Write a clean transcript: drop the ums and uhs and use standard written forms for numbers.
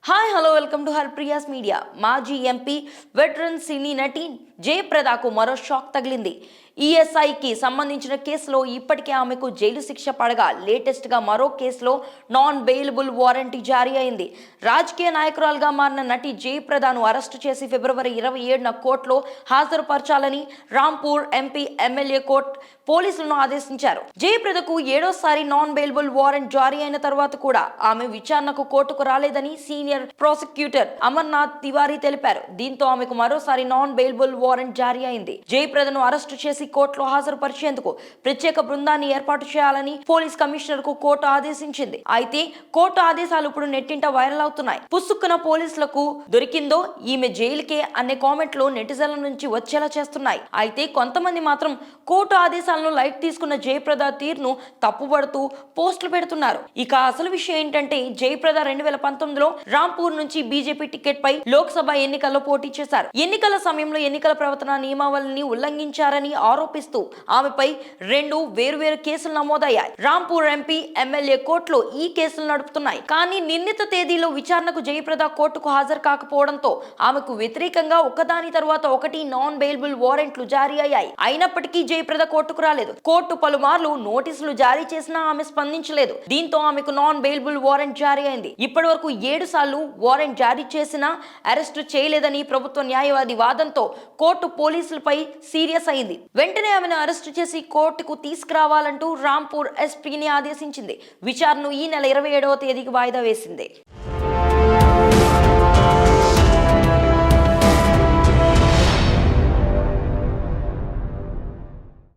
Hi hello welcome to Harpriya's media. మాజీ MP veteran cine నటి జయప్రదకు మరో షాక్ తగిలింది. ఈఎస్ఐకి సంబంధించిన కేసులో ఇప్పటికే ఆమెకు జైలు శిక్ష పడగా లేటెస్ట్గా మరో కేసులో నాన్ బెయిలబుల్ వారెంట్ జారీ అయింది. రాజకీయ నాయకురాలుగా మారిన నటి జయప్రదను అరెస్టు చేసి ఫిబ్రవరి 27న కోర్టులో హాజరుపరచాలని రాంపూర్ ఎంపీ ఎమ్మెల్యే కోర్టు పోలీసులను ఆదేశించారు. జయప్రదకు 7వసారి నాన్ బెయిలబుల్ వారెంట్ జారీ అయిన తర్వాత కూడా ఆమె విచారణకు కోర్టుకు రాలేదని సీనియర్ ప్రాసిక్యూటర్ అమర్నాథ్ తివారీ తెలిపారు. దీంతో ఆమెకు మరోసారి నాన్ బెయిలబుల్ వారెంట్ జారీ అయింది. జయప్రదను అరెస్టు చేసి కోర్టులో హాజరుపరిచేందుకు ప్రత్యేక బృందాన్ని ఏర్పాటు చేయాలని పోలీస్ కమిషనర్ కు కోర్టు ఆదేశించింది. అయితే కోర్టు ఆదేశాలు ఇప్పుడు నెట్టింట వైరల్ అవుతున్నాయి. పుసుక్కున పోలీసులకు దొరికిందో ఈమె జైలుకే అనే కామెంట్లు నెటిజన్ల నుంచి వచ్చేలా చేస్తున్నాయి. అయితే కొంతమంది మాత్రం కోర్టు ఆదేశాలను లైట్ తీసుకున్న జయప్రద తీరును తప్పుపడుతూ పోస్టులు పెడుతున్నారు. ఇక అసలు విషయం ఏంటంటే జయప్రద 2019లో రాంపూర్ నుంచి బీజేపీ టికెట్ పై లోక్సభ ఎన్నికల్లో పోటీ చేశారు. ఎన్నికల సమయంలో ఎన్నికల ప్రవర్తన నియమావళిని ఉల్లంఘించారని ఆరోపిస్తూ ఆమెపై 2 వేర్వేరు కేసులు నమోదయ్యాయి. రాంపూర్ ఎంపీ ఎమ్మెల్యే కోర్టులో ఈ కేసులు నడుపుతున్నాయి. కానీ నిర్ణీత తేదీలో విచారణకు జయప్రద కోర్టుకు హాజరు కాకపోవడంతో ఆమెకు వ్యతిరేకంగా ఒకదాని తర్వాత ఒకటి నాన్ బెయిలబుల్ వారెంట్లు జారీ అయ్యాయి. అయినప్పటికీ జయప్రద కోర్టుకు రాలేదు. కోర్టు పలుమార్లు నోటీసులు జారీ చేసినా ఆమె స్పందించలేదు. దీంతో ఆమెకు నాన్ బెయిలబుల్ వారెంట్ జారీ అయింది. ఇప్పటి వరకు 7 సార్లు వారెంట్ జారీ చేసినా అరెస్టు చేయలేదని ప్రభుత్వ న్యాయవాది వాదంతో కోర్టు పోలీసులపై సీరియస్ అయింది. వెంటనే ఆమెను అరెస్టు చేసి కోర్టుకు తీసుకురావాలంటూ రాంపూర్ ఎస్పీని ఆదేశించింది. విచారణను ఈ నెల 27వ తేదీకి వాయిదా వేసింది.